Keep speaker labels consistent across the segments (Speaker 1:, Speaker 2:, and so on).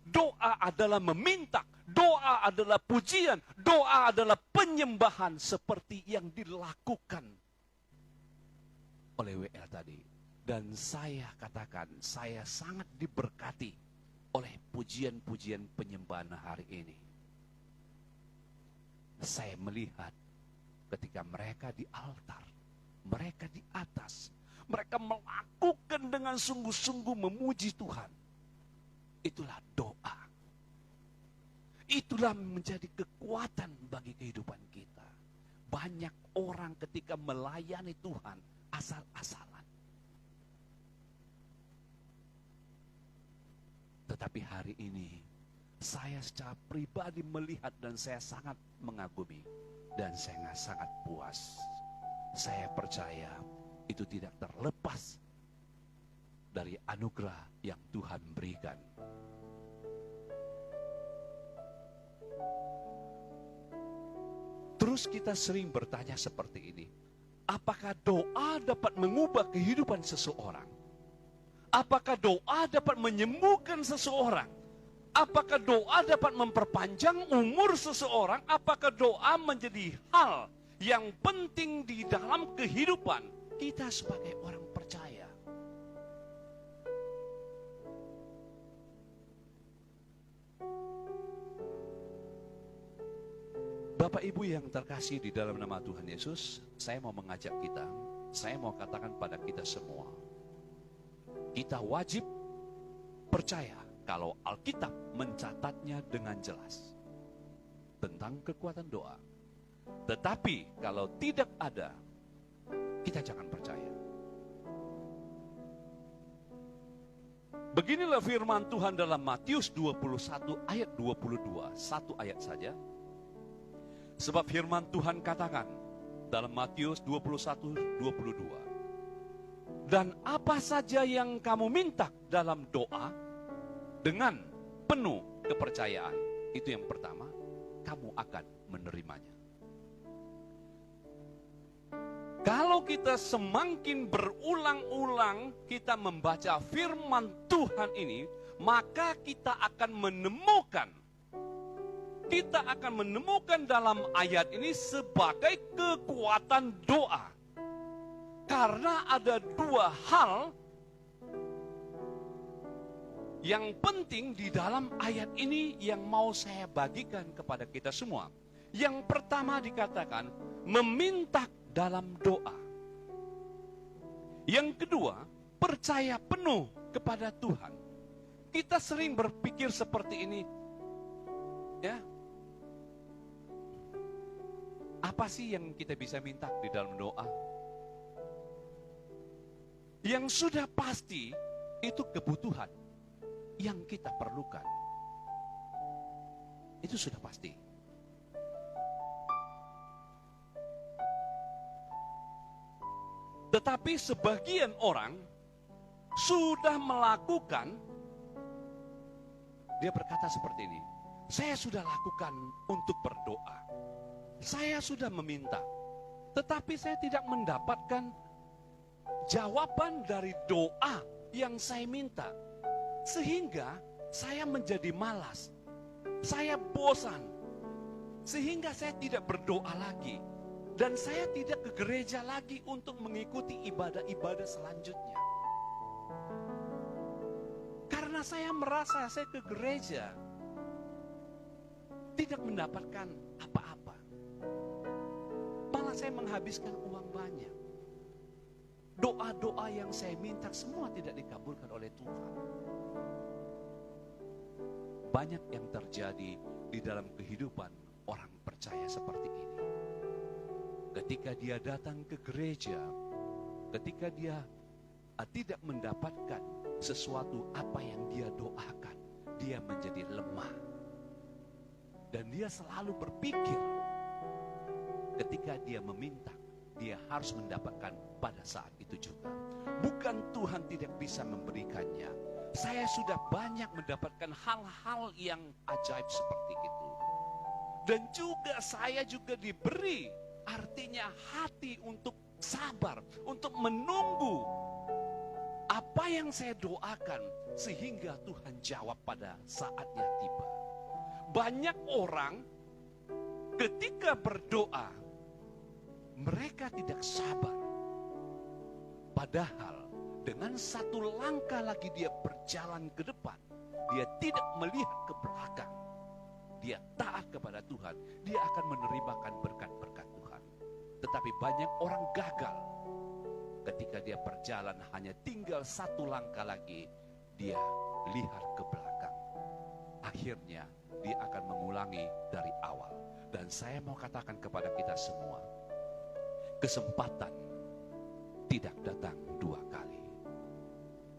Speaker 1: Doa adalah meminta, doa adalah pujian, doa adalah penyembahan seperti yang dilakukan oleh WL tadi. Dan saya katakan, saya sangat diberkati oleh pujian-pujian penyembahan hari ini. Saya melihat ketika mereka di altar, mereka di atas, mereka melakukan dengan sungguh-sungguh memuji Tuhan. Itulah doa. Itulah menjadi kekuatan bagi kehidupan kita. Banyak orang ketika melayani Tuhan asal-asalan. Tetapi hari ini saya secara pribadi melihat dan saya sangat mengagumi dan saya sangat puas. Saya percaya itu tidak terlepas dari anugerah yang Tuhan berikan. Terus kita sering bertanya seperti ini, apakah doa dapat mengubah kehidupan seseorang? Apakah doa dapat menyembuhkan seseorang? Apakah doa dapat memperpanjang umur seseorang? Apakah doa menjadi hal yang penting di dalam kehidupan kita sebagai orang percaya? Bapak Ibu yang terkasih di dalam nama Tuhan Yesus, saya mau mengajak kita, saya mau katakan pada kita semua, kita wajib percaya kalau Alkitab mencatatnya dengan jelas tentang kekuatan doa. Tetapi kalau tidak ada, kita jangan percaya. Beginilah firman Tuhan dalam Matius 21 ayat 22, satu ayat saja. Sebab firman Tuhan katakan dalam Matius 21:22, dan apa saja yang kamu minta dalam doa dengan penuh kepercayaan, itu yang pertama, kamu akan menerimanya. Kalau kita semakin berulang-ulang kita membaca firman Tuhan ini, maka kita akan menemukan dalam ayat ini sebagai kekuatan doa. Karena ada dua hal yang penting di dalam ayat ini yang mau saya bagikan kepada kita semua. Yang pertama dikatakan, meminta dalam doa. Yang kedua, percaya penuh kepada Tuhan. Kita sering berpikir seperti ini, ya. Apa sih yang kita bisa minta di dalam doa? Yang sudah pasti itu kebutuhan yang kita perlukan. Itu sudah pasti. Tetapi sebagian orang sudah melakukan, dia berkata seperti ini, saya sudah lakukan untuk berdoa. Saya sudah meminta, tetapi saya tidak mendapatkan jawaban dari doa yang saya minta. Sehingga saya menjadi malas, saya bosan, sehingga saya tidak berdoa lagi. Dan saya tidak ke gereja lagi untuk mengikuti ibadah-ibadah selanjutnya. Karena saya merasa saya ke gereja tidak mendapatkan apa-apa. Malah saya menghabiskan uang banyak. Doa-doa yang saya minta semua tidak dikabulkan oleh Tuhan. Banyak yang terjadi di dalam kehidupan orang percaya seperti ini. Ketika dia datang ke gereja, ketika dia tidak mendapatkan sesuatu apa yang dia doakan, dia menjadi lemah. Dan dia selalu berpikir, ketika dia meminta, dia harus mendapatkan pada saat itu juga. Bukan Tuhan tidak bisa memberikannya. Saya sudah banyak mendapatkan hal-hal yang ajaib seperti itu. Dan juga saya juga diberi, artinya hati untuk sabar, untuk menunggu apa yang saya doakan sehingga Tuhan jawab pada saatnya tiba. Banyak orang ketika berdoa, mereka tidak sabar. Padahal dengan satu langkah lagi dia berjalan ke depan, dia tidak melihat ke belakang. Dia taat kepada Tuhan, dia akan menerimakan berkat-berkat Tuhan. Tetapi banyak orang gagal. Ketika dia berjalan hanya tinggal satu langkah lagi, dia lihat ke belakang. Akhirnya dia akan mengulangi dari awal. Dan saya mau katakan kepada kita semua, kesempatan tidak datang dua kali.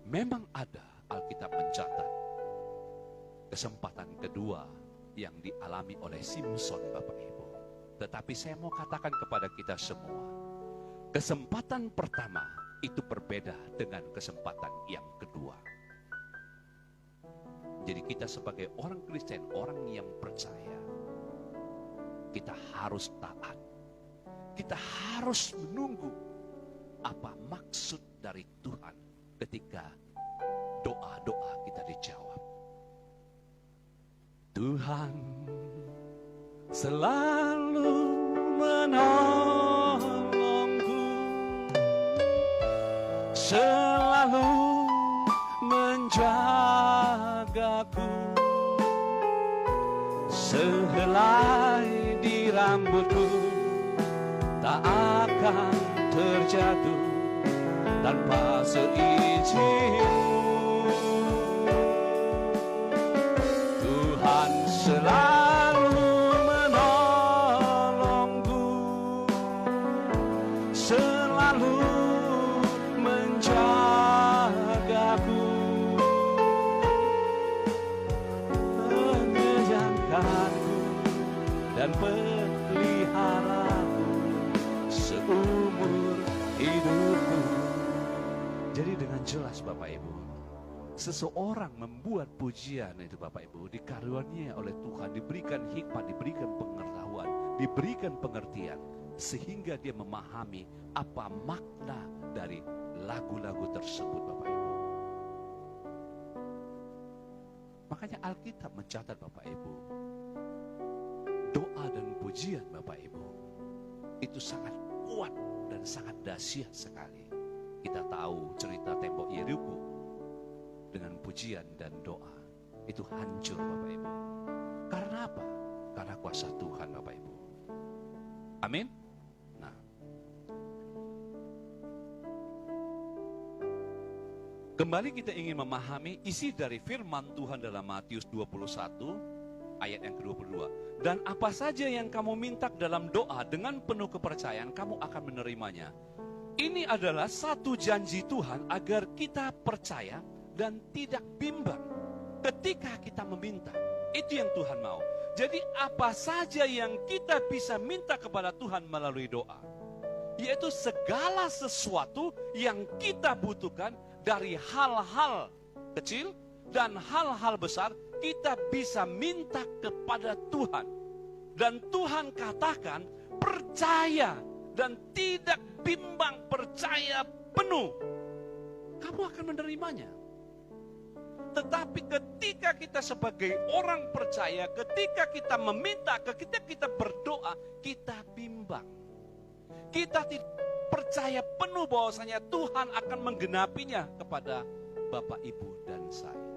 Speaker 1: Memang ada, Alkitab mencatat, kesempatan kedua yang dialami oleh Simson, Bapak Ibu. Tetapi saya mau katakan kepada kita semua, kesempatan pertama itu berbeda dengan kesempatan yang kedua. Jadi kita sebagai orang Kristen, orang yang percaya, kita harus taat. Kita harus menunggu apa maksud dari Tuhan ketika doa-doa kita dijawab. Tuhan selalu menolongku, selalu menjagaku, sehelai di rambutku tak akan terjatuh tanpa seizinmu. Tuhan selalu menolongku, selalu menjagaku, menyayangkanku dan peliharaku seumur hidupku. Jadi dengan jelas Bapak Ibu, seseorang membuat pujian itu Bapak Ibu dikaruniai oleh Tuhan, diberikan hikmat, diberikan pengetahuan, diberikan pengertian, sehingga dia memahami apa makna dari lagu-lagu tersebut Bapak Ibu. Makanya Alkitab mencatat Bapak Ibu, doa dan pujian Bapak Ibu itu sangat kuat dan sangat dahsyat sekali. Kita tahu cerita tembok Yeriko dengan pujian dan doa itu hancur Bapak Ibu. Karena apa? Karena kuasa Tuhan Bapak Ibu. Amin. Nah, kembali kita ingin memahami isi dari firman Tuhan dalam Matius 21 ayat yang ke-22. Dan apa saja yang kamu minta dalam doa dengan penuh kepercayaan, kamu akan menerimanya. Ini adalah satu janji Tuhan agar kita percaya dan tidak bimbang ketika kita meminta. Itu yang Tuhan mau. Jadi apa saja yang kita bisa minta kepada Tuhan melalui doa, yaitu segala sesuatu yang kita butuhkan, dari hal-hal kecil dan hal-hal besar, kita bisa minta kepada Tuhan. Dan Tuhan katakan percaya dan tidak bimbang, percaya penuh, kamu akan menerimanya. Tetapi ketika kita sebagai orang percaya, ketika kita meminta, ketika kita berdoa, kita bimbang. Kita tidak percaya penuh bahwasanya Tuhan akan menggenapinya kepada Bapak, Ibu, dan saya.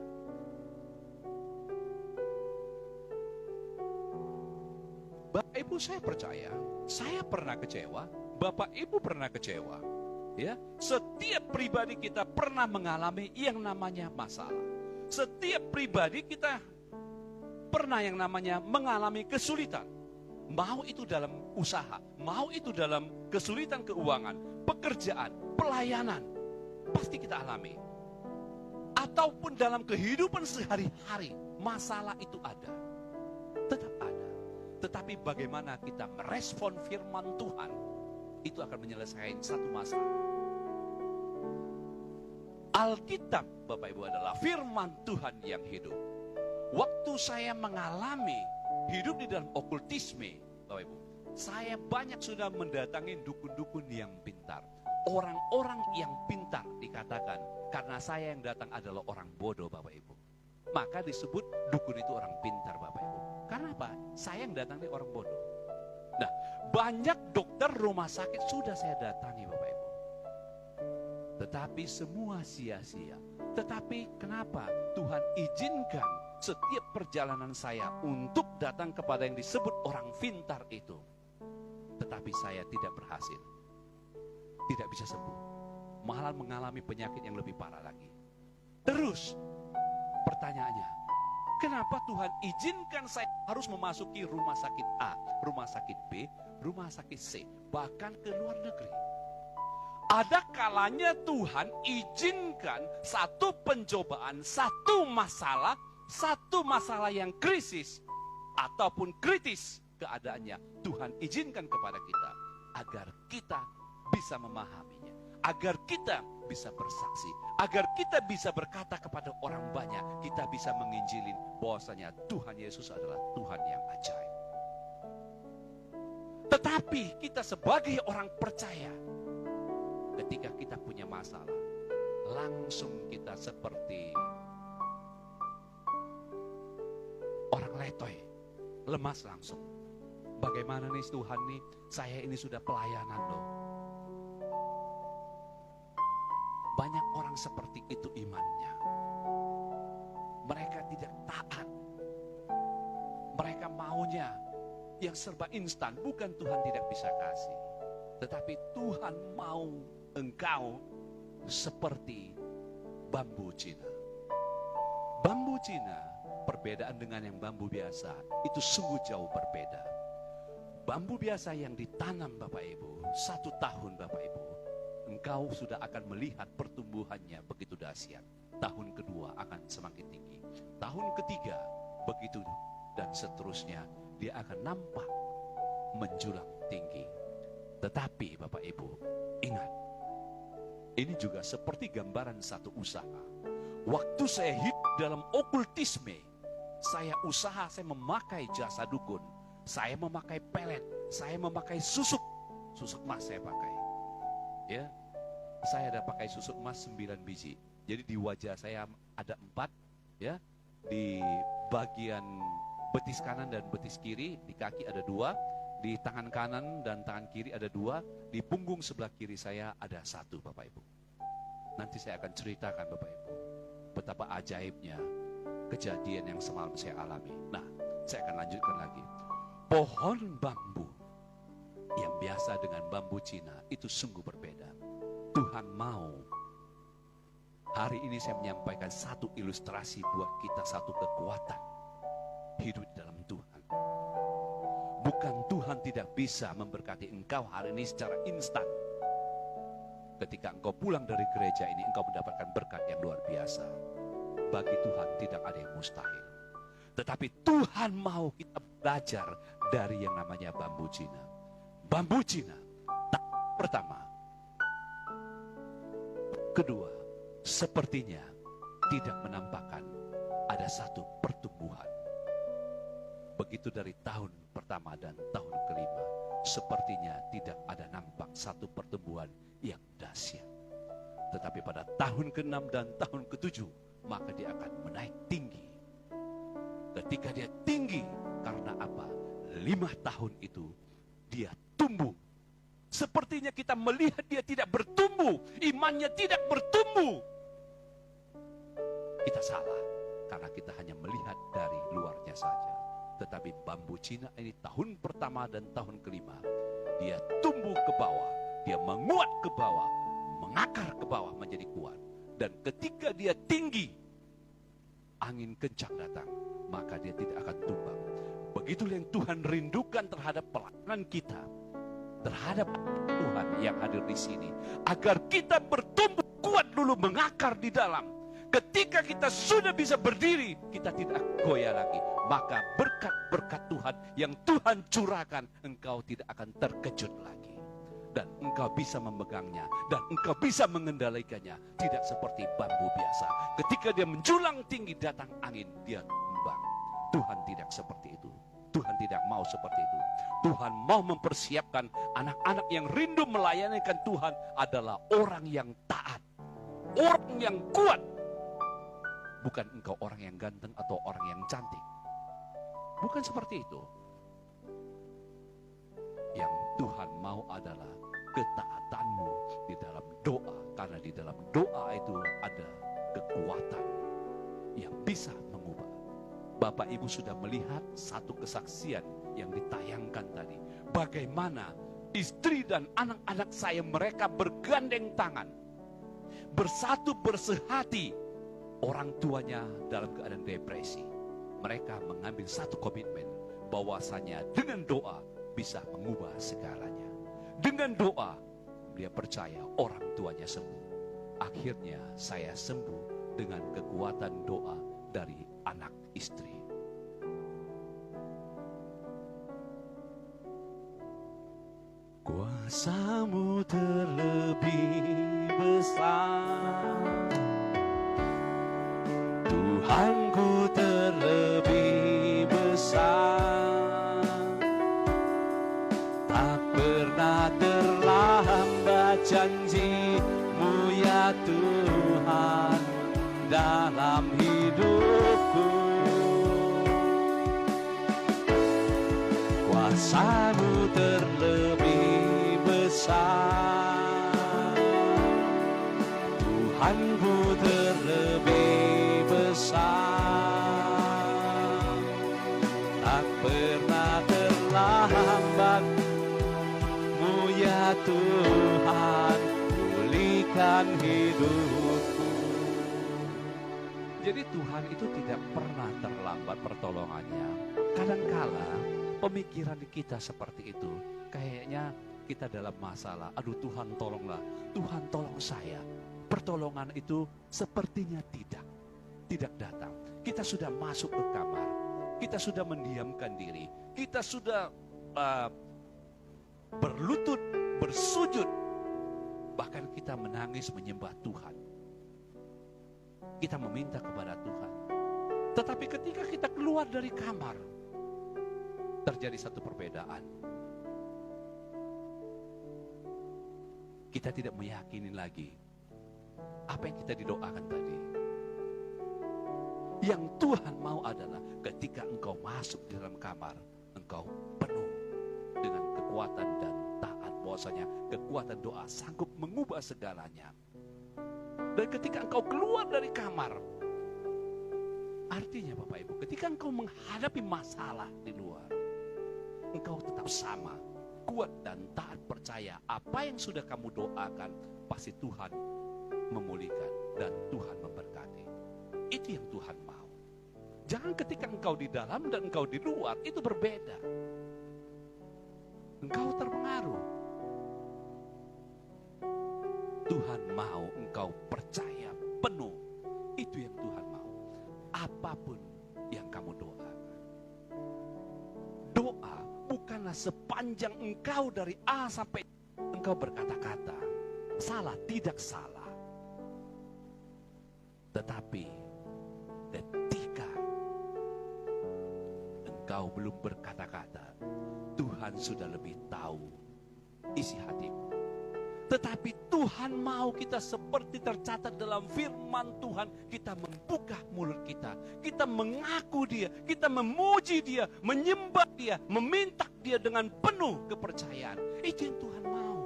Speaker 1: Bapak Ibu, saya percaya, saya pernah kecewa, Bapak Ibu pernah kecewa. Ya, setiap pribadi kita pernah mengalami yang namanya masalah. Setiap pribadi kita pernah yang namanya mengalami kesulitan. Mau itu dalam usaha, mau itu dalam kesulitan keuangan, pekerjaan, pelayanan, pasti kita alami. Ataupun dalam kehidupan sehari-hari, masalah itu ada. Tetap ada. Tetapi bagaimana kita merespon firman Tuhan, itu akan menyelesaikan satu masalah. Alkitab, Bapak Ibu, adalah firman Tuhan yang hidup. Waktu saya mengalami hidup di dalam okultisme, Bapak Ibu, saya banyak sudah mendatangi dukun-dukun yang pintar. Orang-orang yang pintar dikatakan, karena saya yang datang adalah orang bodoh Bapak Ibu. Maka disebut dukun itu orang pintar Bapak Ibu. Karena apa? Saya yang datang ini orang bodoh. Nah, banyak dokter rumah sakit sudah saya datangi Bapak Ibu. Tetapi semua sia-sia. Tetapi kenapa Tuhan izinkan setiap perjalanan saya untuk datang kepada yang disebut orang pintar itu? Tetapi saya tidak berhasil. Tidak bisa sembuh. Malah mengalami penyakit yang lebih parah lagi. Terus pertanyaannya, kenapa Tuhan izinkan saya harus memasuki rumah sakit A, rumah sakit B, rumah sakit C, bahkan ke luar negeri? Ada kalanya Tuhan izinkan satu pencobaan, satu masalah yang krisis ataupun kritis keadaannya, Tuhan izinkan kepada kita agar kita bisa memahaminya, agar kita bisa bersaksi, agar kita bisa berkata kepada orang banyak, kita bisa menginjilin bahwasanya Tuhan Yesus adalah Tuhan yang ajaib. Tetapi kita sebagai orang percaya, ketika kita punya masalah, langsung kita seperti orang letoy, lemas langsung. Bagaimana nih Tuhan nih, saya ini sudah pelayanan loh. Banyak orang seperti itu imannya. Mereka tidak taat. Mereka maunya yang serba instan. Bukan Tuhan tidak bisa kasih, tetapi Tuhan mau engkau seperti bambu Cina. Bambu Cina, perbedaan dengan yang bambu biasa, itu sungguh jauh berbeda. Bambu biasa yang ditanam Bapak Ibu, 1 tahun Bapak Ibu, engkau sudah akan melihat pertumbuhannya begitu dahsyat. Tahun kedua akan semakin tinggi. Tahun ketiga begitu dan seterusnya, dia akan nampak menjulang tinggi. Tetapi Bapak Ibu, ingat, ini juga seperti gambaran satu usaha. Waktu saya hidup dalam okultisme, saya usaha, saya memakai jasa dukun, saya memakai pelet, saya memakai susuk emas saya pakai. Ya, saya ada pakai susuk emas 9 biji. Jadi di wajah saya ada 4, ya, di bagian betis kanan dan betis kiri, di kaki ada 2, di tangan kanan dan tangan kiri ada 2, di punggung sebelah kiri saya ada 1 Bapak Ibu. Nanti saya akan ceritakan Bapak Ibu betapa ajaibnya kejadian yang semalam saya alami. Nah, saya akan lanjutkan lagi. Pohon bambu yang biasa dengan bambu Cina itu sungguh berbeda. Tuhan mau hari ini saya menyampaikan satu ilustrasi buat kita, satu kekuatan hidup di dalam Tuhan. Bukan Tuhan tidak bisa memberkati engkau hari ini secara instan. Ketika engkau pulang dari gereja ini, engkau mendapatkan berkat yang luar biasa. Bagi Tuhan tidak ada yang mustahil. Tetapi Tuhan mau kita belajar dari yang namanya bambu Cina. Bambu Cina, pertama. Kedua, sepertinya tidak menampakkan ada satu pertumbuhan. Begitu dari tahun pertama dan tahun kelima, sepertinya tidak ada nampak satu pertumbuhan yang dahsyat. Tetapi pada tahun ke-6 dan tahun ke-7, maka dia akan menaik tinggi. Ketika dia tinggi, karena apa? 5 tahun itu dia tumbuh. Sepertinya kita melihat dia tidak bertumbuh, imannya tidak bertumbuh. Kita salah, karena kita hanya melihat dari luarnya saja. Tetapi bambu Cina ini tahun pertama dan tahun kelima, dia tumbuh ke bawah, dia menguat ke bawah, mengakar ke bawah menjadi kuat. Dan ketika dia tinggi, angin kencang datang, maka dia tidak akan tumbang. Begitulah yang Tuhan rindukan terhadap pelayanan kita, terhadap Tuhan yang hadir di sini, agar kita bertumbuh kuat dulu, mengakar di dalam. Ketika kita sudah bisa berdiri, kita tidak goyah lagi. Maka berkat-berkat Tuhan yang Tuhan curahkan, engkau tidak akan terkejut lagi. Dan engkau bisa memegangnya, dan engkau bisa mengendalikannya. Tidak seperti bambu biasa. Ketika dia menjulang tinggi, datang angin, dia tumbang. Tuhan tidak seperti itu. Tuhan tidak mau seperti itu. Tuhan mau mempersiapkan anak-anak yang rindu melayanikan Tuhan adalah orang yang taat, orang yang kuat. Bukan engkau orang yang ganteng atau orang yang cantik. Bukan seperti itu. Yang Tuhan mau adalah ketaatanmu di dalam doa. Karena di dalam doa itu ada kekuatan yang bisa mengubah. Bapak Ibu sudah melihat satu kesaksian yang ditayangkan tadi. Bagaimana istri dan anak-anak saya, mereka bergandeng tangan, bersatu bersehati. Orang tuanya dalam keadaan depresi. Mereka mengambil satu komitmen bahwasanya dengan doa bisa mengubah segalanya. Dengan doa dia percaya orang tuanya sembuh. Akhirnya saya sembuh dengan kekuatan doa dari anak istri. Kuasa-Mu terlebih besar, Tuhanku terlebih besar. Tak pernah terlambat janji-Mu ya Tuhan dalam hidupku. Kuasa-Mu terlebih besar, Tuhanku terlebih besar. Tak pernah terlambat-Mu ya Tuhan, pulihkan hidupku. Jadi Tuhan itu tidak pernah terlambat pertolongannya. Kadangkala pemikiran kita seperti itu. Kayaknya kita dalam masalah, aduh Tuhan tolonglah, Tuhan tolong saya. Pertolongan itu sepertinya tidak datang. Kita sudah masuk ke kamar, kita sudah mendiamkan diri, kita sudah berlutut, bersujud, bahkan kita menangis menyembah Tuhan. Kita meminta kepada Tuhan. Tetapi ketika kita keluar dari kamar, terjadi satu perbedaan. Kita tidak meyakini lagi apa yang kita didoakan tadi. Yang Tuhan mau adalah ketika engkau masuk di dalam kamar, engkau penuh dengan kekuatan dan taat, bahwasanya kekuatan doa sanggup mengubah segalanya. Dan ketika engkau keluar dari kamar, artinya Bapak Ibu, ketika engkau menghadapi masalah di luar, engkau tetap sama, kuat dan taat, percaya apa yang sudah kamu doakan pasti Tuhan memulihkan dan Tuhan memberkati. Itu yang Tuhan mau. Jangan ketika engkau di dalam dan engkau di luar itu berbeda. Engkau terpengaruh. Tuhan mau engkau percaya penuh. Itu yang Tuhan mau. Apapun yang kamu doakan. Doa bukanlah sepanjang engkau dari A sampai engkau berkata-kata. Salah, tidak salah. Tetapi ketika engkau belum berkata-kata, Tuhan sudah lebih tahu isi hatimu. Tetapi Tuhan mau kita seperti tercatat dalam firman Tuhan, kita membuka mulut kita, kita mengaku Dia, kita memuji Dia, menyembah Dia, meminta Dia dengan penuh kepercayaan. Itu yang Tuhan mau.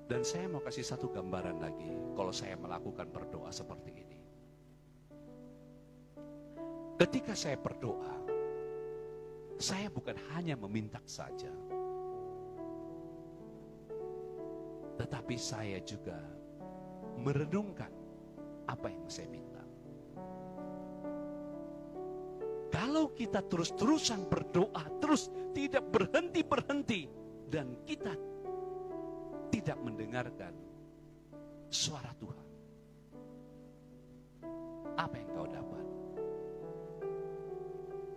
Speaker 1: Dan saya mau kasih satu gambaran lagi kalau saya melakukan berdoa seperti ini. Ketika saya berdoa, saya bukan hanya meminta saja, tetapi saya juga merenungkan apa yang saya minta. Kalau kita terus-terusan berdoa, terus tidak berhenti-berhenti, dan kita tidak mendengarkan suara Tuhan, apa yang kau dapat?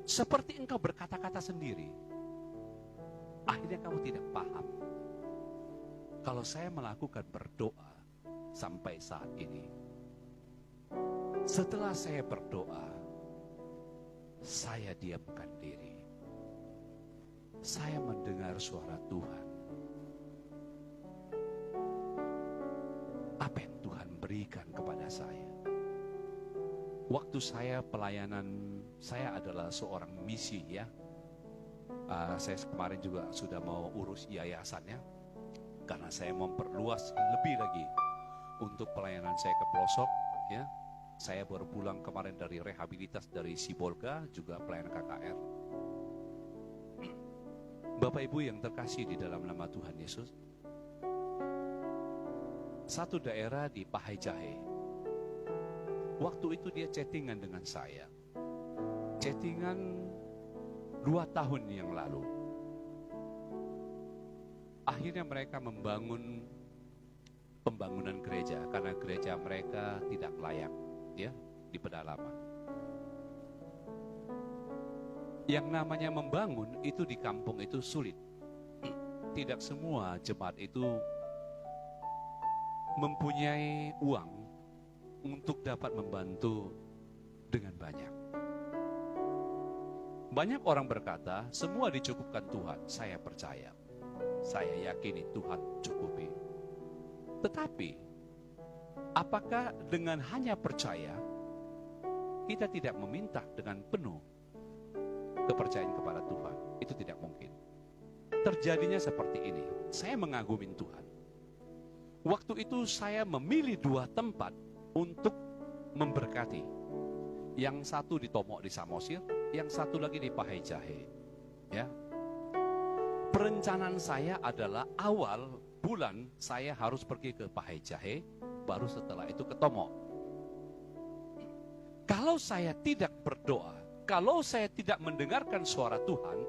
Speaker 1: Seperti engkau berkata-kata sendiri. Akhirnya kamu tidak paham. Kalau saya melakukan berdoa sampai saat ini, setelah saya berdoa, saya diamkan diri. Saya mendengar suara Tuhan. Apa yang Tuhan berikan kepada saya? Waktu saya pelayanan, saya adalah seorang misi ya. Saya kemarin juga sudah mau urus yayasannya, karena saya memperluas lebih lagi untuk pelayanan saya ke pelosok ya. Saya baru pulang kemarin dari rehabilitas dari Sibolga, juga pelayanan KKR. Bapak Ibu yang terkasih di dalam nama Tuhan Yesus, satu daerah di Pahai Jahe, waktu itu dia chattingan dengan saya. Chattingan 2 tahun yang lalu. Akhirnya mereka membangun pembangunan gereja, karena gereja mereka tidak layak ya di pedalaman. Yang namanya membangun itu di kampung itu sulit. Tidak semua jemaat itu mempunyai uang untuk dapat membantu dengan banyak. Banyak orang berkata, semua dicukupkan Tuhan. Saya percaya, saya yakini Tuhan cukupi. Tetapi, apakah dengan hanya percaya, kita tidak meminta dengan penuh kepercayaan kepada Tuhan? Itu tidak mungkin. Terjadinya seperti ini. Saya mengagumi Tuhan. Waktu itu saya memilih 2 tempat untuk memberkati. Yang satu di Tomok di Samosir, yang satu lagi di Pahai Jahe. Ya. Perencanaan saya adalah awal bulan saya harus pergi ke Pahai Jahe, baru setelah itu ke Tomok. Kalau saya tidak berdoa, kalau saya tidak mendengarkan suara Tuhan,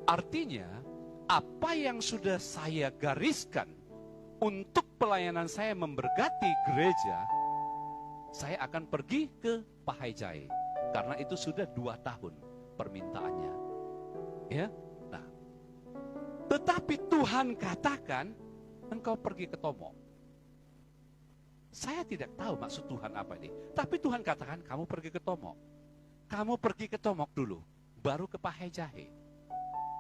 Speaker 1: artinya apa yang sudah saya gariskan untuk pelayanan saya memberkati gereja, saya akan pergi ke Pahai Jahe. Karena itu sudah 2 tahun permintaannya. Ya. Nah, tetapi Tuhan katakan, engkau pergi ke Tomok. Saya tidak tahu maksud Tuhan apa ini. Tapi Tuhan katakan, kamu pergi ke Tomok. Kamu pergi ke Tomok dulu, baru ke Pahai Jahe.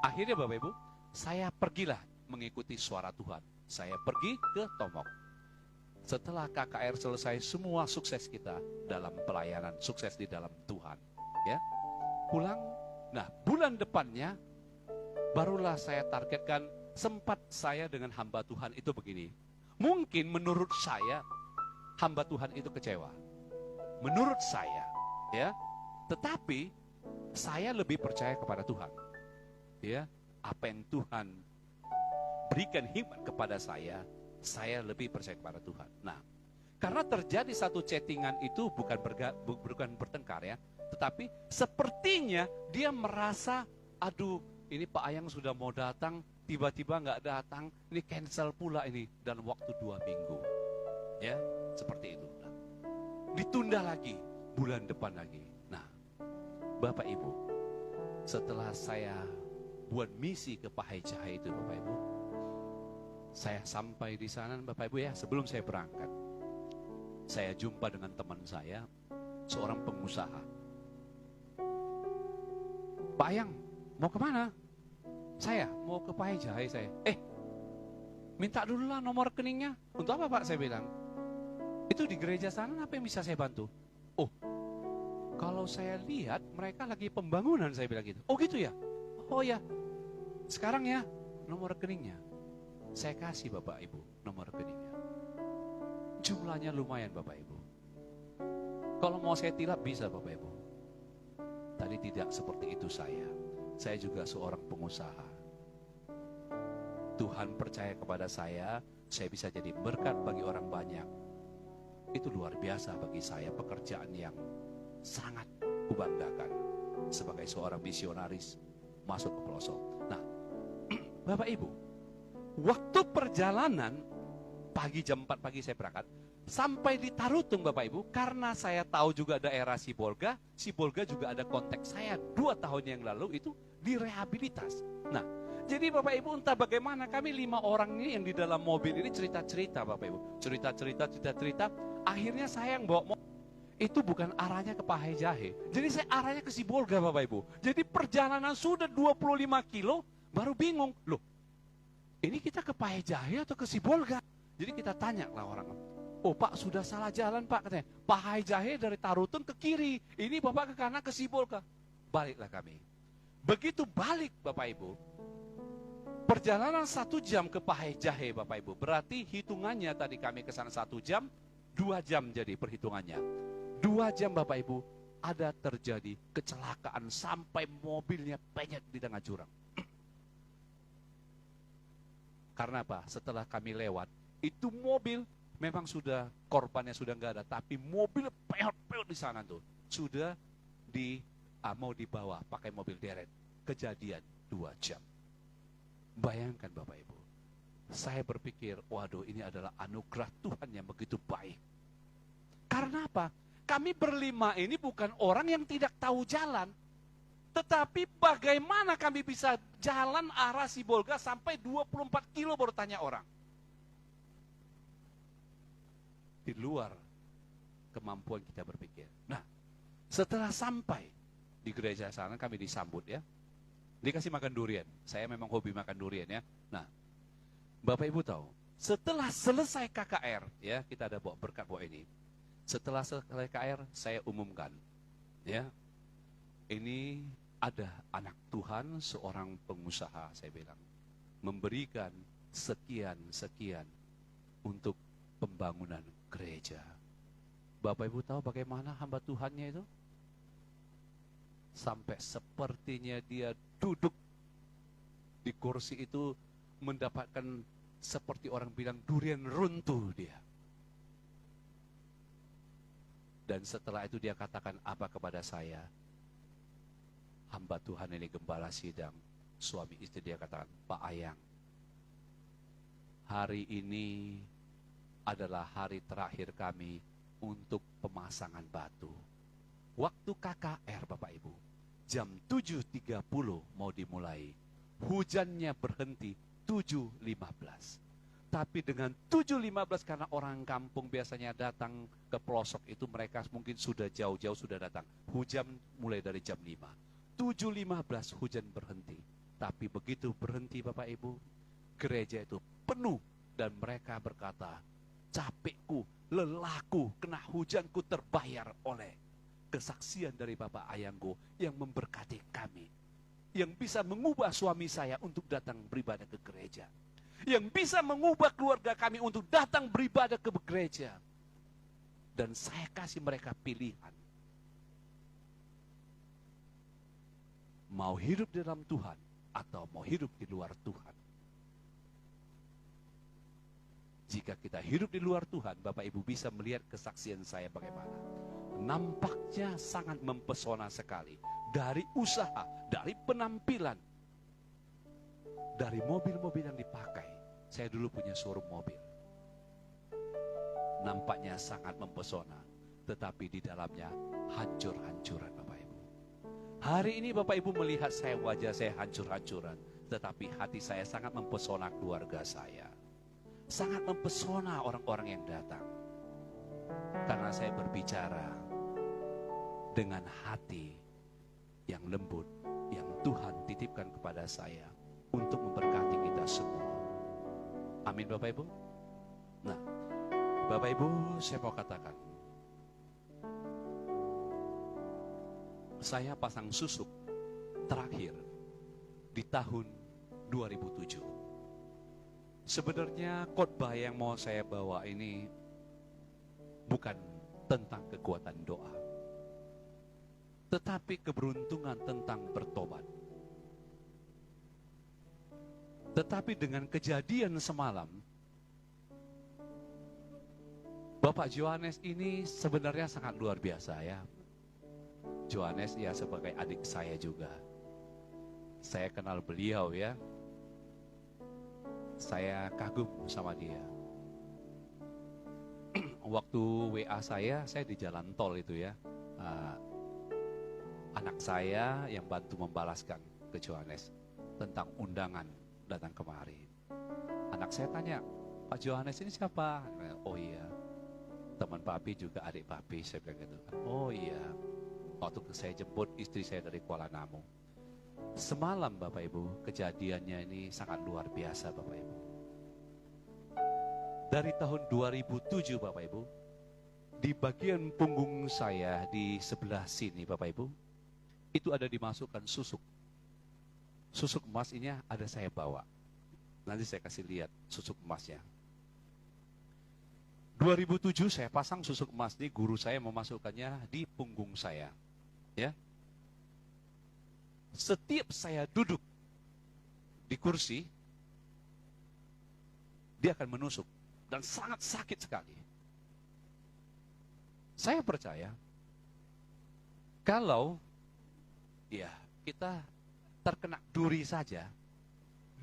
Speaker 1: Akhirnya Bapak Ibu, saya pergilah mengikuti suara Tuhan. Saya pergi ke Tomok. Setelah KKR selesai, semua sukses kita dalam pelayanan, sukses di dalam Tuhan. Ya, pulang. Nah, bulan depannya barulah saya targetkan. Sempat saya dengan hamba Tuhan itu begini. Mungkin menurut saya hamba Tuhan itu kecewa. Menurut saya, ya. Tetapi saya lebih percaya kepada Tuhan. Ya, apa yang Tuhan berikan hikmat kepada saya lebih percaya kepada Tuhan. Nah, karena terjadi satu chattingan itu bukan bertengkar ya, tetapi sepertinya dia merasa, aduh, ini Pak Ayang sudah mau datang, tiba-tiba nggak datang, ini cancel pula ini dalam waktu 2 minggu. Ya, seperti itu. Nah, ditunda lagi, bulan depan lagi. Nah, Bapak Ibu, setelah saya buat misi ke Pahai Jahe itu Bapak Ibu, saya sampai di sana Bapak Ibu ya, sebelum saya berangkat, saya jumpa dengan teman saya, seorang pengusaha. Pak Ayang, mau kemana? Saya mau ke Pahai Jahe saya. Minta dulu lah nomor rekeningnya. Untuk apa Pak? Saya bilang. Itu di gereja sana apa yang bisa saya bantu? Oh, kalau saya lihat mereka lagi pembangunan, saya bilang gitu. Oh gitu ya? Oh ya, sekarang ya nomor rekeningnya. Saya kasih Bapak Ibu nomor rekeningnya. Jumlahnya lumayan Bapak Ibu. Kalau mau saya tilap bisa Bapak Ibu. Tadi tidak seperti itu saya. Saya juga seorang pengusaha. Tuhan percaya kepada saya bisa jadi berkat bagi orang banyak. Itu luar biasa bagi saya, pekerjaan yang sangat kubanggakan sebagai seorang misionaris masuk ke pelosok. Nah, Bapak Ibu, waktu perjalanan pagi jam 4 pagi saya berangkat sampai di Tarutung Bapak Ibu, karena saya tahu juga daerah Sibolga juga ada kontak saya 2 tahun yang lalu itu direhabilitas. Nah, jadi Bapak Ibu entah bagaimana kami 5 orang ini yang di dalam mobil ini cerita-cerita Bapak Ibu, cerita-cerita. Akhirnya saya yang bawa mobil. itu bukan arahnya ke Pahe Jahe. Jadi saya arahnya ke Sibolga, Bapak Ibu. Jadi perjalanan sudah 25 kilo, baru bingung. Loh, ini kita ke Pahe Jahe atau ke Sibolga? Jadi kita tanya lah orang. Oh Pak, sudah salah jalan Pak, katanya. Pahe Jahe dari Tarutun ke kiri. Ini Bapak ke kanan ke Sibolga. Baliklah kami. Begitu balik Bapak Ibu, perjalanan 1 jam ke Pahe Jahe Bapak Ibu. Berarti hitungannya tadi kami ke sana 1 jam, 2 jam jadi perhitungannya. 2 jam Bapak Ibu, ada terjadi kecelakaan sampai mobilnya penyet di tengah jurang. Karena apa? Setelah kami lewat, itu mobil memang sudah korbannya sudah nggak ada, tapi mobil peot-peot di sana tuh sudah mau dibawa pakai mobil deret. Kejadian 2 jam. Bayangkan Bapak Ibu, saya berpikir, waduh ini adalah anugerah Tuhan yang begitu baik. Karena apa? Kami berlima ini bukan orang yang tidak tahu jalan. Tetapi bagaimana kami bisa jalan arah Sibolga sampai 24 kilo baru tanya orang. Di luar kemampuan kita berpikir. Nah, setelah sampai di gereja sana kami disambut ya. Dikasih makan durian. Saya memang hobi makan durian ya. Nah, Bapak Ibu tahu, setelah selesai KKR ya, kita ada bawa berkat bawa ini. Setelah selesai KKR, saya umumkan ya. Ini ada anak Tuhan, seorang pengusaha, saya bilang, memberikan sekian-sekian untuk pembangunan gereja. Bapak Ibu tahu bagaimana hamba Tuhannya itu? Sampai sepertinya dia duduk di kursi itu mendapatkan seperti orang bilang durian runtuh dia. Dan setelah itu dia katakan apa kepada saya? Hamba Tuhan ini gembala sidang, suami istri, dia katakan, Pak Ayang, hari ini adalah hari terakhir kami untuk pemasangan batu. Waktu KKR Bapak Ibu, jam 7.30 mau dimulai, hujannya berhenti 7.15. Tapi dengan 7.15 karena orang kampung biasanya datang ke pelosok itu, mereka mungkin sudah jauh-jauh sudah datang. Hujan mulai dari jam 5. 7.15 hujan berhenti. Tapi begitu berhenti Bapak Ibu, gereja itu penuh dan mereka berkata, capekku, lelahku, kena hujanku terbayar oleh kesaksian dari Bapak Ayangku yang memberkati kami. Yang bisa mengubah suami saya untuk datang beribadah ke gereja. Yang bisa mengubah keluarga kami untuk datang beribadah ke gereja. Dan saya kasih mereka pilihan. Mau hidup di dalam Tuhan atau mau hidup di luar Tuhan. Jika kita hidup di luar Tuhan, Bapak Ibu bisa melihat kesaksian saya bagaimana. Nampaknya sangat mempesona sekali. Dari usaha, dari penampilan, dari mobil-mobil yang dipakai. Saya dulu punya showroom mobil. Nampaknya sangat mempesona, tetapi di dalamnya hancur-hancuran Bapak Ibu. Hari ini Bapak Ibu melihat saya, wajah saya hancur-hancuran, tetapi hati saya sangat mempesona keluarga saya. Sangat mempesona orang-orang yang datang. Karena saya berbicara dengan hati yang lembut, yang Tuhan titipkan kepada saya untuk memberkati kita semua. Amin Bapak Ibu. Nah, Bapak Ibu, saya mau katakan, saya pasang susuk terakhir di tahun 2007. Sebenarnya khotbah yang mau saya bawa ini bukan tentang kekuatan doa, tetapi keberuntungan tentang bertobat. Tetapi dengan kejadian semalam, Bapak Johannes ini sebenarnya sangat luar biasa ya. Johannes ya sebagai adik saya juga. Saya kenal beliau ya. Saya kagum sama dia. Waktu WA saya di jalan tol itu ya. Anak saya yang bantu membalaskan ke Johannes tentang undangan datang kemari. Anak saya tanya, Pak Johannes ini siapa? Oh iya, teman papi juga adik papi, saya bilang gitu. Oh iya, waktu saya jemput istri saya dari Kuala Namu. Semalam Bapak Ibu, kejadiannya ini sangat luar biasa Bapak Ibu. Dari tahun 2007 Bapak Ibu, di bagian punggung saya di sebelah sini Bapak Ibu, itu ada dimasukkan susuk. Susuk emas ini ada saya bawa. Nanti saya kasih lihat susuk emasnya. 2007 saya pasang susuk emas ini, guru saya memasukkannya di punggung saya. Ya. Setiap saya duduk di kursi, dia akan menusuk dan sangat sakit sekali. Saya percaya kalau ya kita terkena duri saja,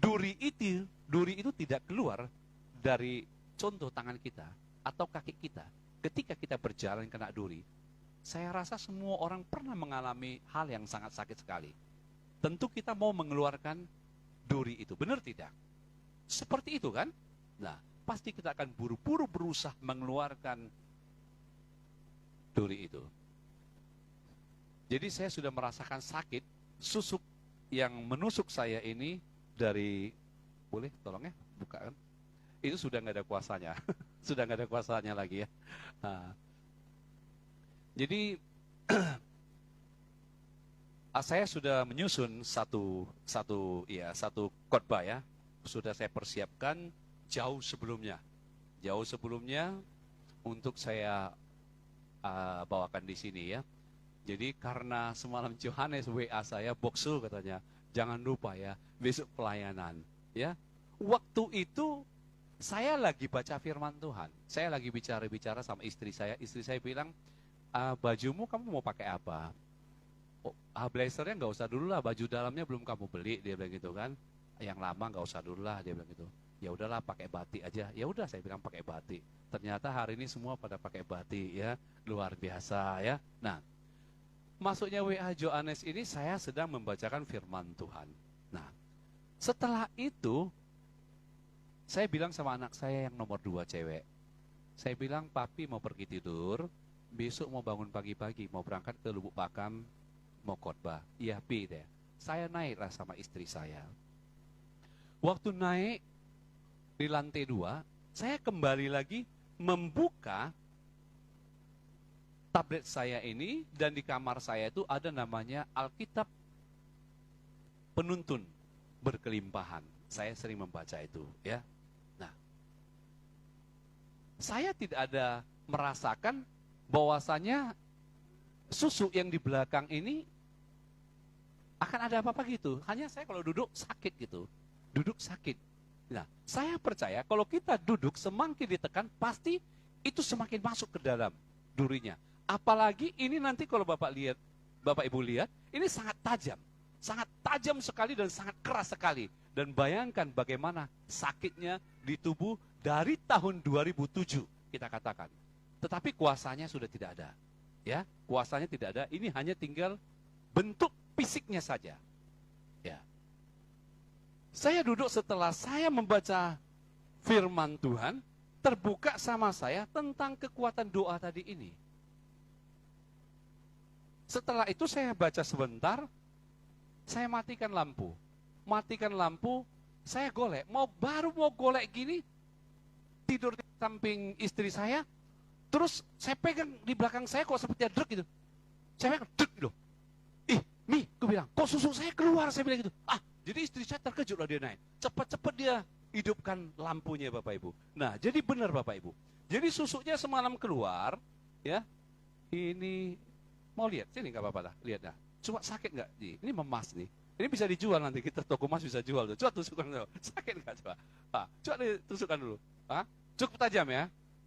Speaker 1: duri itu tidak keluar dari contoh tangan kita atau kaki kita. Ketika kita berjalan kena duri, saya rasa semua orang pernah mengalami hal yang sangat sakit sekali. Tentu kita mau mengeluarkan duri itu, benar tidak? Seperti itu kan? Nah, pasti kita akan buru-buru berusaha mengeluarkan duri itu. Jadi saya sudah merasakan sakit, susuk yang menusuk saya ini dari, boleh tolong ya, buka kan? Itu sudah nggak ada kuasanya, sudah nggak ada kuasanya lagi ya. Nah, jadi saya sudah menyusun satu khotbah ya, sudah saya persiapkan jauh sebelumnya untuk saya bawakan di sini ya. Jadi karena semalam Johannes WA saya, Boksul katanya, jangan lupa ya besok pelayanan ya. Waktu itu saya lagi baca firman Tuhan, saya lagi bicara sama istri saya bilang, bajumu kamu mau pakai apa? Blazernya nggak usah dulu lah, baju dalamnya belum kamu beli, dia bilang gitu kan. Yang lama nggak usah dulu lah, dia bilang gitu. Ya udahlah pakai batik aja. Ya udah saya bilang pakai batik. Ternyata hari ini semua pada pakai batik ya, luar biasa ya. Nah, masuknya WA Johannes ini saya sedang membacakan firman Tuhan. Nah, setelah itu saya bilang sama anak saya yang nomor 2 cewek. Saya bilang, papi mau pergi tidur, besok mau bangun pagi-pagi, mau berangkat ke Lubuk Pakam, mau khotbah. Iya, Pi deh. Saya naiklah sama istri saya. Waktu naik di lantai 2, saya kembali lagi membuka tablet saya ini, dan di kamar saya itu ada namanya Alkitab Penuntun Berkelimpahan. Saya sering membaca itu ya. Nah, saya tidak ada merasakan bahwasanya susuk yang di belakang ini akan ada apa-apa gitu. Hanya saya kalau duduk sakit gitu. Duduk sakit. Nah, saya percaya kalau kita duduk semakin ditekan, pasti itu semakin masuk ke dalam durinya. Apalagi ini nanti kalau Bapak Ibu lihat, ini sangat tajam sekali dan sangat keras sekali. Dan bayangkan bagaimana sakitnya di tubuh dari tahun 2007 kita katakan. Tetapi kuasanya sudah tidak ada. Ya, kuasanya tidak ada. Ini hanya tinggal bentuk fisiknya saja. Ya. Saya duduk setelah saya membaca firman Tuhan, terbuka sama saya tentang kekuatan doa tadi ini. Setelah itu saya baca sebentar, saya matikan lampu. Saya golek. Baru mau golek gini, tidur di samping istri saya, terus saya pegang di belakang saya kok seperti drek gitu. Saya pegang drek gitu. Mi, aku bilang, kok susuk saya keluar, saya bilang gitu. Jadi istri saya terkejut lah, dia naik. Cepat-cepat dia hidupkan lampunya Bapak Ibu. Nah, jadi benar Bapak Ibu. Jadi susuknya semalam keluar, ya. Ini, mau lihat, sini nggak apa-apa lah, lihat dah. Coba sakit nggak? Ini memas nih. Ini bisa dijual nanti, kita toko emas bisa jual tuh. Coba tusukkan dulu. Sakit nggak coba? Coba ditusukkan dulu. Cukup tajam ya.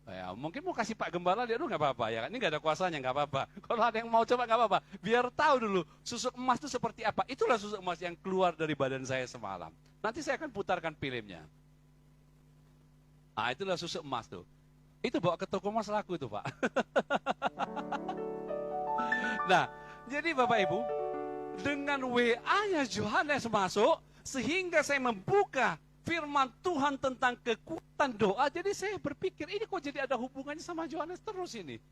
Speaker 1: Ya, mungkin mau kasih Pak Gembala, dia dulu nggak apa-apa ya. Ini nggak ada kuasanya, nggak apa-apa. Kalau ada yang mau coba nggak apa-apa. Biar tahu dulu susuk emas itu seperti apa. Itulah susuk emas yang keluar dari badan saya semalam. Nanti saya akan putarkan filmnya. Itulah susuk emas tuh. Itu bawa ke toko emas laku itu Pak. Nah, jadi Bapak Ibu, dengan WA-nya Johannes masuk, sehingga saya membuka firman Tuhan tentang kekuatan ikutan doa, jadi saya berpikir, ini kok jadi ada hubungannya sama Yohanes terus ini.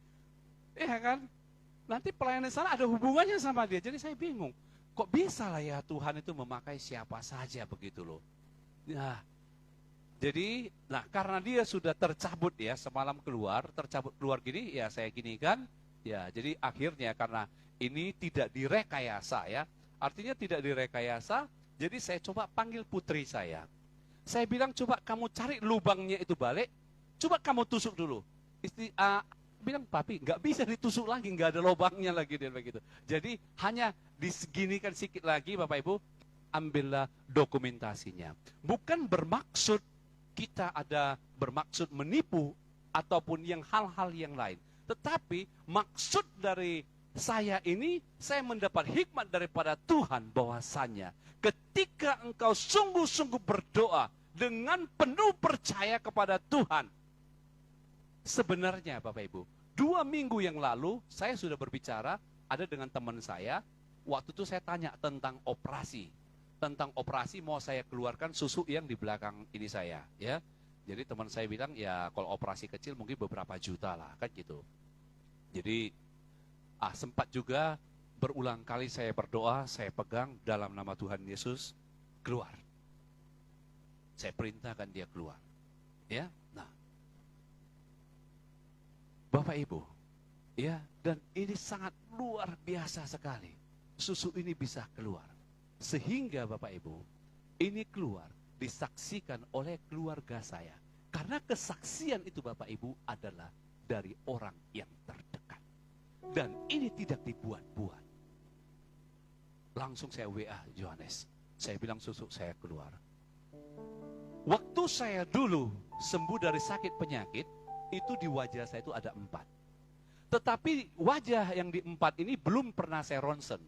Speaker 1: Iya kan? Nanti pelayanan sana ada hubungannya sama dia, jadi saya bingung. Kok bisa lah ya Tuhan itu memakai siapa saja begitu loh. Nah, jadi, karena dia sudah tercabut ya, semalam tercabut keluar gini, ya saya gini kan. Ya, jadi akhirnya karena ini tidak direkayasa ya, artinya tidak direkayasa, jadi saya coba panggil putri saya. Saya bilang, coba kamu cari lubangnya itu balik, coba kamu tusuk dulu. Istri bilang, papi, nggak bisa ditusuk lagi, nggak ada lubangnya lagi, dia begitu. Jadi hanya diseginikan sedikit lagi, Bapak Ibu, ambillah dokumentasinya. Bukan bermaksud kita ada bermaksud menipu ataupun yang hal-hal yang lain. Tetapi maksud dari saya ini, saya mendapat hikmat daripada Tuhan bahwasanya ketika engkau sungguh-sungguh berdoa dengan penuh percaya kepada Tuhan. Sebenarnya Bapak Ibu, 2 minggu yang lalu saya sudah berbicara ada dengan teman saya. Waktu itu saya tanya tentang operasi. Tentang operasi mau saya keluarkan susu yang di belakang ini saya, ya. Jadi teman saya bilang, ya kalau operasi kecil mungkin beberapa juta lah, kan gitu. Jadi sempat juga berulang kali saya berdoa, saya pegang dalam nama Tuhan Yesus, keluar. Saya perintahkan dia keluar. Ya, nah. Bapak Ibu, ya, dan ini sangat luar biasa sekali. Susu ini bisa keluar. Sehingga Bapak Ibu, ini keluar, disaksikan oleh keluarga saya. Karena kesaksian itu Bapak Ibu adalah dari orang yang terdekat. Dan ini tidak dibuat-buat. Langsung saya WA Yohanes. Saya bilang susu saya keluar. Waktu saya dulu sembuh dari sakit penyakit, itu di wajah saya itu ada 4. Tetapi wajah yang di 4 ini belum pernah saya ronsen.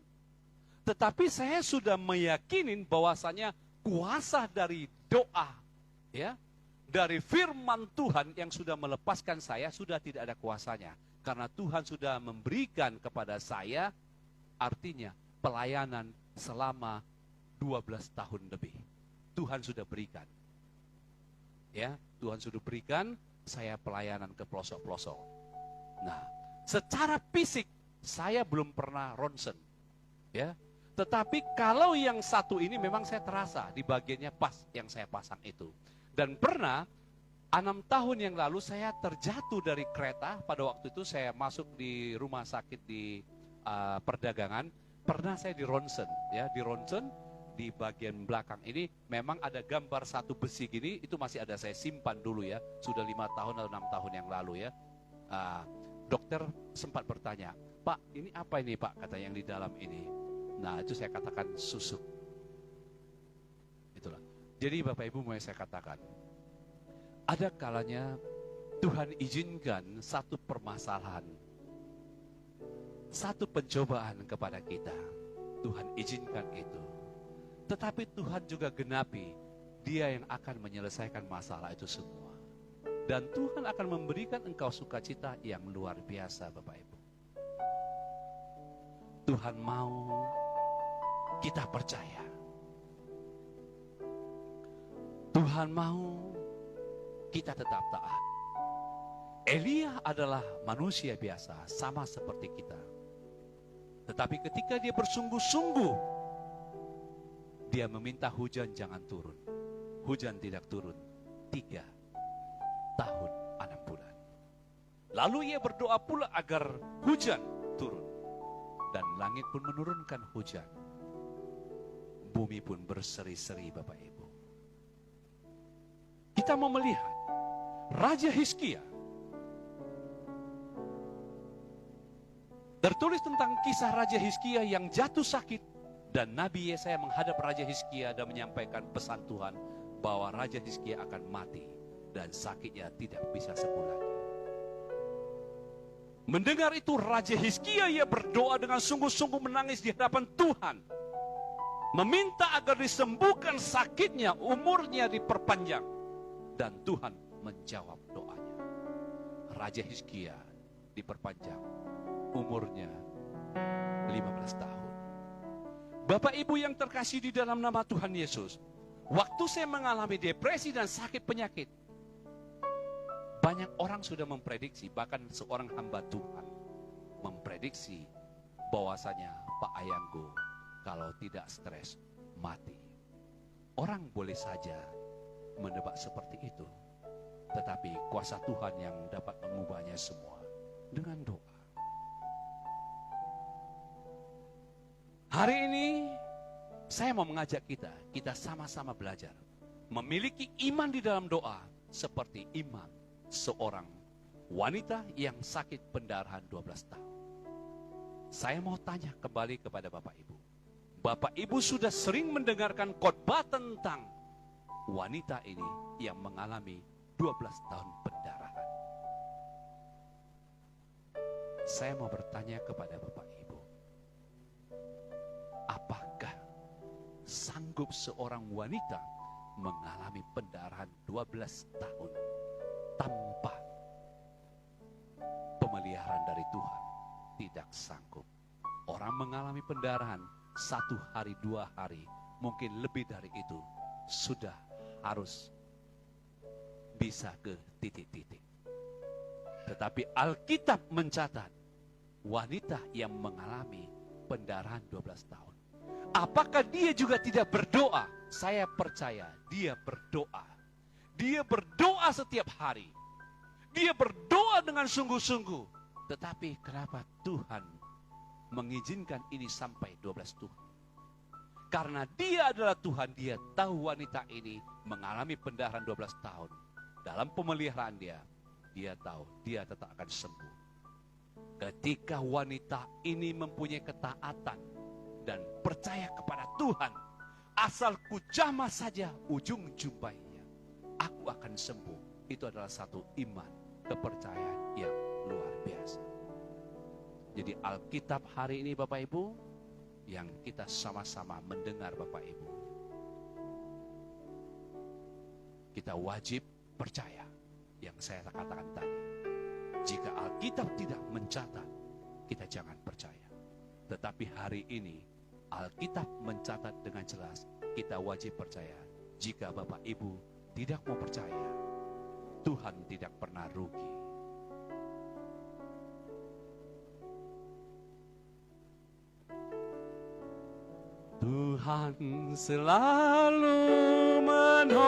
Speaker 1: Tetapi saya sudah meyakinin bahwasanya kuasa dari doa, ya, dari firman Tuhan yang sudah melepaskan saya sudah tidak ada kuasanya. Karena Tuhan sudah memberikan kepada saya, artinya pelayanan selama 12 tahun lebih. Tuhan sudah berikan. Ya, Tuhan sudah berikan saya pelayanan ke pelosok-pelosok. Nah, secara fisik saya belum pernah ronsen. Ya. Tetapi kalau yang satu ini memang saya terasa di bagiannya pas yang saya pasang itu. Dan pernah 6 tahun yang lalu saya terjatuh dari kereta. Pada waktu itu saya masuk di rumah sakit di perdagangan. Pernah saya di ronsen, ya, di ronsen di bagian belakang ini memang ada gambar satu besi gini. Itu masih ada saya simpan dulu ya. Sudah 5 tahun atau 6 tahun yang lalu ya. Dokter sempat bertanya, Pak, ini apa ini Pak? Kata yang di dalam ini. Nah, itu saya katakan susu. Itulah. Jadi Bapak Ibu mau saya katakan, ada kalanya Tuhan izinkan satu permasalahan, satu pencobaan kepada kita. Tuhan izinkan itu. Tetapi Tuhan juga genapi, Dia yang akan menyelesaikan masalah itu semua. Dan Tuhan akan memberikan engkau sukacita yang luar biasa Bapak Ibu. Tuhan mau kita percaya. Tuhan mau kita tetap taat. Elia adalah manusia biasa, sama seperti kita. Tetapi ketika dia bersungguh-sungguh, dia meminta hujan jangan turun. Hujan tidak turun 3 tahun 6 bulan. Lalu ia berdoa pula agar hujan turun. Dan langit pun menurunkan hujan. Bumi pun berseri-seri Bapak Ibu. Kita mau melihat Raja Hizkia. Tertulis tentang kisah Raja Hizkia yang jatuh sakit. Dan Nabi Yesaya menghadap Raja Hizkia dan menyampaikan pesan Tuhan bahwa Raja Hizkia akan mati dan sakitnya tidak bisa sembuh lagi. Mendengar itu Raja Hizkia ia berdoa dengan sungguh-sungguh menangis di hadapan Tuhan. Meminta agar disembuhkan sakitnya, umurnya diperpanjang. Dan Tuhan menjawab doanya. Raja Hizkia diperpanjang umurnya 15 tahun. Bapak Ibu yang terkasih di dalam nama Tuhan Yesus, waktu saya mengalami depresi dan sakit penyakit, Banyak orang sudah memprediksi, bahkan seorang hamba Tuhan memprediksi bahwasanya Pak Ayanggo kalau tidak stres mati. Orang boleh saja menebak seperti itu, tetapi kuasa Tuhan yang dapat mengubahnya semua dengan doa. Hari ini saya mau mengajak kita sama-sama belajar memiliki iman di dalam doa seperti iman seorang wanita yang sakit pendarahan 12 tahun. Saya mau tanya kembali kepada Bapak Ibu. Bapak Ibu sudah sering mendengarkan khotbah tentang wanita ini yang mengalami 12 tahun pendarahan. Saya mau bertanya kepada Bapak Ibu, apakah sanggup seorang wanita mengalami pendarahan 12 tahun tanpa pemeliharaan dari Tuhan? Tidak sanggup. Orang mengalami pendarahan 1 hari, 2 hari, mungkin lebih dari itu, sudah harus bisa ke titik-titik. Tetapi Alkitab mencatat wanita yang mengalami pendarahan 12 tahun. Apakah dia juga tidak berdoa? Saya percaya dia berdoa. Dia berdoa setiap hari. Dia berdoa dengan sungguh-sungguh. Tetapi kenapa Tuhan mengizinkan ini sampai 12 Tuhan? Karena dia adalah Tuhan, dia tahu wanita ini mengalami pendarahan 12 tahun. Dalam pemeliharaan dia tahu dia tetap akan sembuh. Ketika wanita ini mempunyai ketaatan dan percaya kepada Tuhan, asal ku jamah saja ujung jumpainya, aku akan sembuh. Itu adalah satu iman, kepercayaan yang luar biasa. Jadi Alkitab hari ini Bapak Ibu, yang kita sama-sama mendengar Bapak Ibu, kita wajib percaya yang saya katakan tadi. Jika Alkitab tidak mencatat, kita jangan percaya. Tetapi hari ini Alkitab mencatat dengan jelas, kita wajib percaya. Jika Bapak Ibu tidak mau percaya, Tuhan tidak pernah rugi. Tuhan selalu menolongku,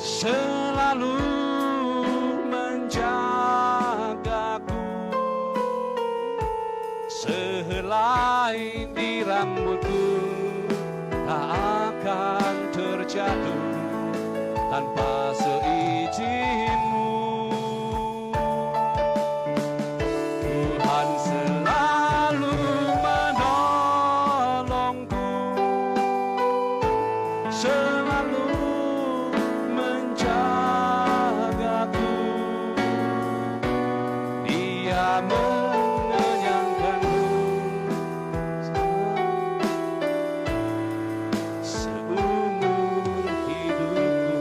Speaker 1: selalu menjagaku. Sehelai di rambutku tak akan terjatuh tanpa seizin-Mu. Tuhan selalu menolongku, selalu menjagaku. Dia mengenyangkanku seumur hidupku.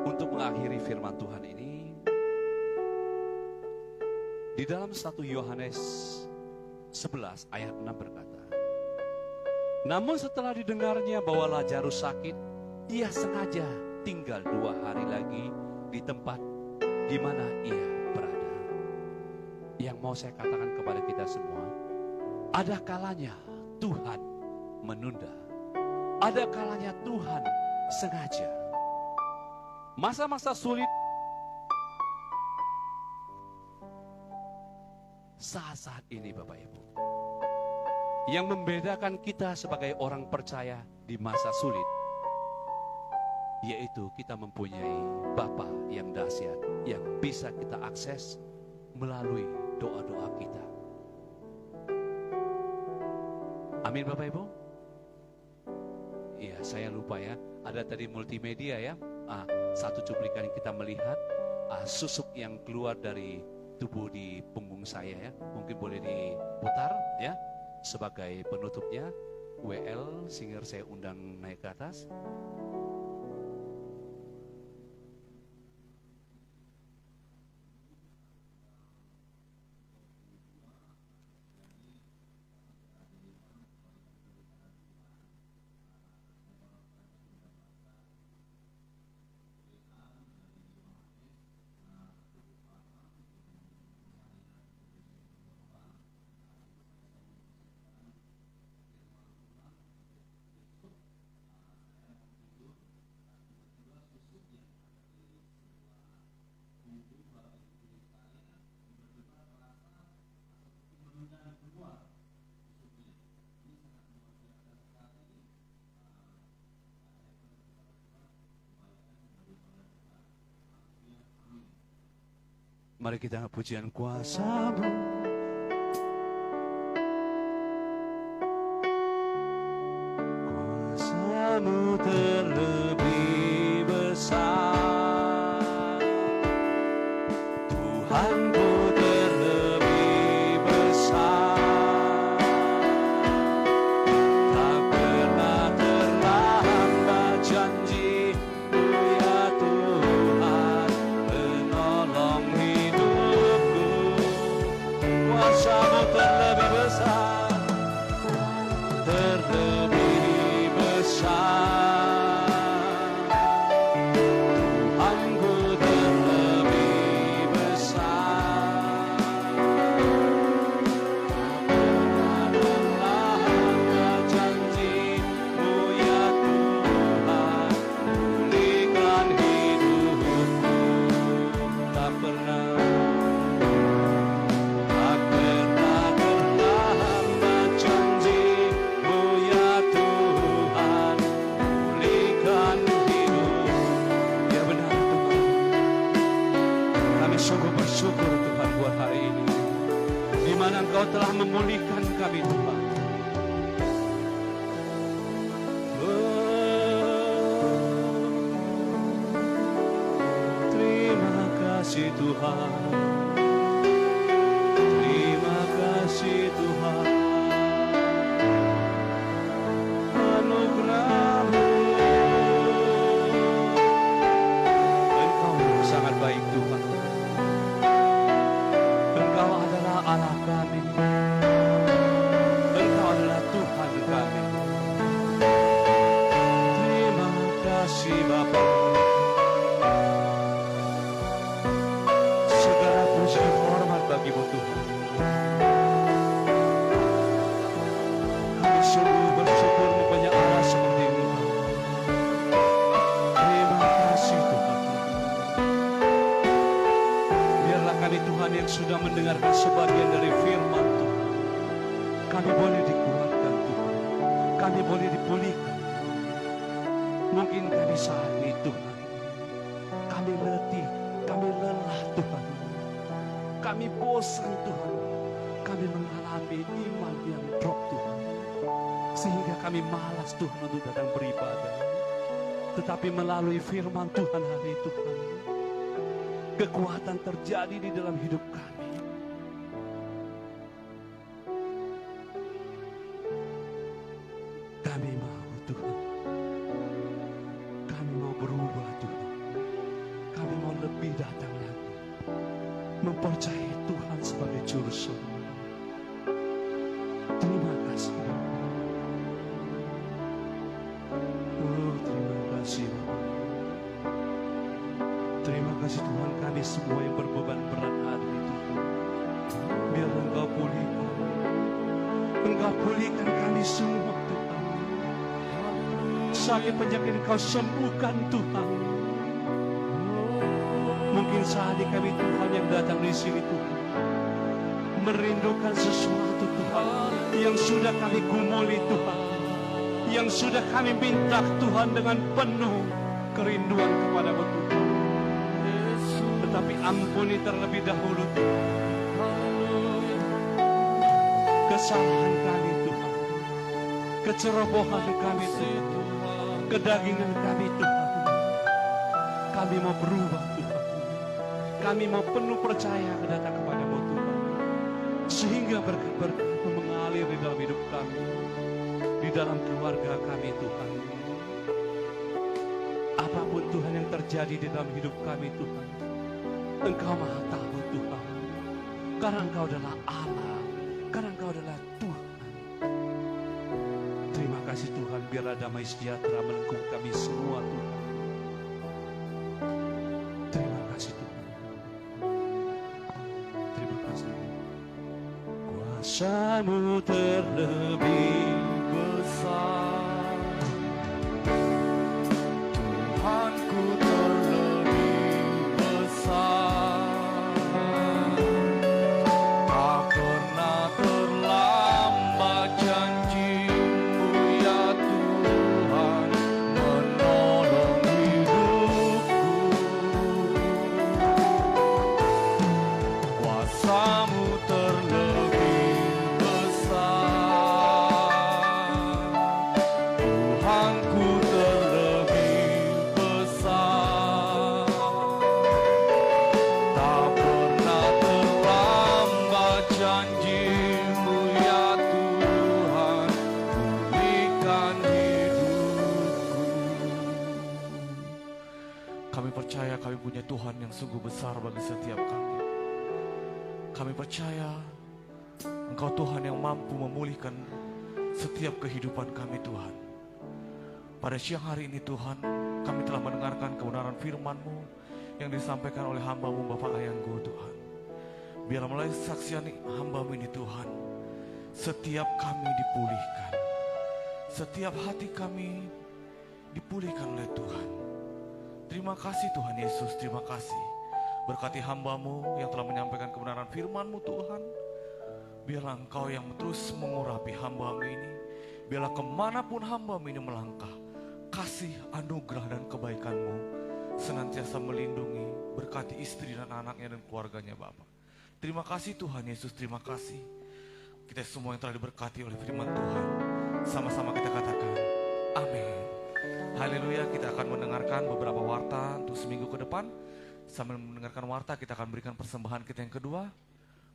Speaker 1: Untuk mengakhiri firman Tuhan ini, di dalam 1 Yohanes 11 ayat 6 berkata, namun setelah didengarnya bahwa Lazarus sakit, ia sengaja tinggal 2 hari lagi di tempat di mana ia berada. Yang mau saya katakan kepada kita semua, ada kalanya Tuhan menunda, ada kalanya Tuhan sengaja. Masa-masa sulit, saat-saat ini Bapak Ibu, yang membedakan kita sebagai orang percaya di masa sulit, yaitu kita mempunyai Bapa yang dahsyat, yang bisa kita akses melalui doa-doa kita. Amin Bapak Ibu. Iya, saya lupa ya, ada tadi multimedia ya. Satu cuplikan kita melihat susuk yang keluar dari tubuh di punggung saya ya. Mungkin boleh diputar ya sebagai penutupnya. WL singer saya undang naik ke atas. Mari kita angkat pujian kuasa-Mu. Kuasa-Mu terlebih besar, Tuhanku terlebih besar. Tak pernah terlambat janji-Mu ya Tuhan, penolong hidupku. Kuasa-Mu terlebih besar, terlebih besar. Tuhanku terlebih besar. Tak pernah terlambat janji-Mu ya Tuhan, pulihkan hidupku. Tak pernah terlambat janji-Mu ya Tuhan, pulihkan hidup. Ya benar Tuhan, kami sungguh bersyukur Tuhan buat hari ini, di mana Engkau telah memulihkan kami Tuhan. Terima kasih Tuhan, terima kasih Tuhan, anugerah-Mu. Engkau sangat baik Tuhan. Engkau adalah Allah kami, Engkau adalah Tuhan kami. Terima kasih Bapa. Segala puji hormat bagi-Mu Tuhan. Kami sungguh bersyukur mempunyai Allah seperti Engkau. Terima kasih Tuhan. Biarlah kami Tuhan yang sudah mendengarkan sebagian dari firman Tuhan, kami boleh dikuatkan Tuhan, kami boleh dipulihkan. Mungkin kami saat ini Tuhan, kami letih, kami lelah Tuhan, kami bosan Tuhan, kami mengalami iman yang drop Tuhan, sehingga kami malas Tuhan untuk datang beribadah. Tetapi melalui firman Tuhan hari itu Tuhan, kekuatan terjadi di dalam hidup kami. Kami mau Tuhan, kami mau berubah Tuhan, kami mau lebih datang lagi, mempercayai Tuhan sebagai juru selamat. Terima kasih. Oh, terima kasih Bapak. Terima kasih Tuhan, kami semua yang berbeban berat hari ini Tuhan, biar Engkau pulihkan, Engkau pulihkan kami semua Tuhan. Sakit penyakit Engkau sembuhkan Tuhan. Mungkin saat ini kami Tuhan yang datang di sini Tuhan, merindukan sesuatu Tuhan, yang sudah kami gumuli Tuhan, yang sudah kami minta Tuhan dengan penuh kerinduan kepada-Mu Tuhan. Tetapi ampuni terlebih dahulu Tuhan kesalahan kami Tuhan, kecerobohan kami Tuhan, kedagingan kami Tuhan. Kami mau berubah Tuhan, kami mau penuh percaya datang kepada-Mu Tuhan, sehingga berkat-berkat mengalir di dalam hidup kami, di dalam keluarga kami Tuhan. Apapun Tuhan yang terjadi di dalam hidup kami Tuhan, Engkau maha tahu Tuhan, karena Engkau adalah Allah, karena Engkau adalah Tuhan. Terima kasih Tuhan, biarlah damai sejahtera melingkupi kami semua Tuhan. Terima kasih Tuhan. Terima kasih. Kuasa-Mu terlebih besar, Tuhanku terlebih besar. Tak pernah terlambat janji-Mu ya Tuhan, menolong hidupku.
Speaker 2: Tuhan yang sungguh besar bagi setiap kami. Kami percaya Engkau Tuhan yang mampu memulihkan setiap kehidupan kami Tuhan. Pada siang hari ini Tuhan, kami telah mendengarkan kebenaran firman-Mu yang disampaikan oleh hamba-Mu Bapak Ayangku Tuhan. Biarlah melalui kesaksian hamba-Mu ini Tuhan, setiap kami dipulihkan. Setiap hati kami dipulihkan oleh Tuhan. Terima kasih Tuhan Yesus, terima kasih. Berkati hamba-Mu yang telah menyampaikan kebenaran firman-Mu Tuhan. Biarlah Engkau yang terus mengurapi hamba-Mu ini. Biarlah kemanapun hamba-Mu ini melangkah, kasih, anugerah dan kebaikan-Mu senantiasa melindungi, berkati istri dan anaknya dan keluarganya Bapa. Terima kasih Tuhan Yesus, terima kasih. Kita semua yang telah diberkati oleh firman Tuhan, sama-sama kita katakan amin. Haleluya. Kita akan mendengarkan beberapa warta untuk seminggu ke depan. Sambil mendengarkan warta, kita akan berikan persembahan kita yang kedua.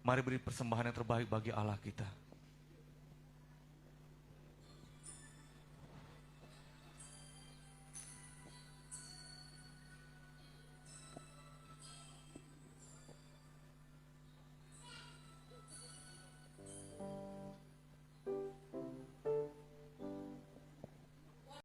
Speaker 2: Mari beri persembahan yang terbaik bagi Allah kita.